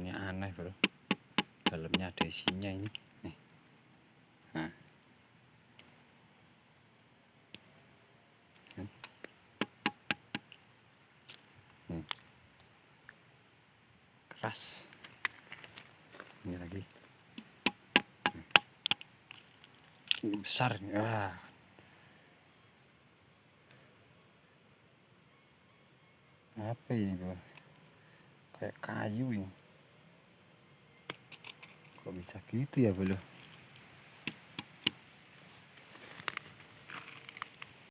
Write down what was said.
dalamnya aneh bro, dalamnya ada isinya ini nih. Nah, nih. Keras ini lagi, ini besar ya. Apa ini bro, kayak kayu ini, kok bisa gitu ya bro.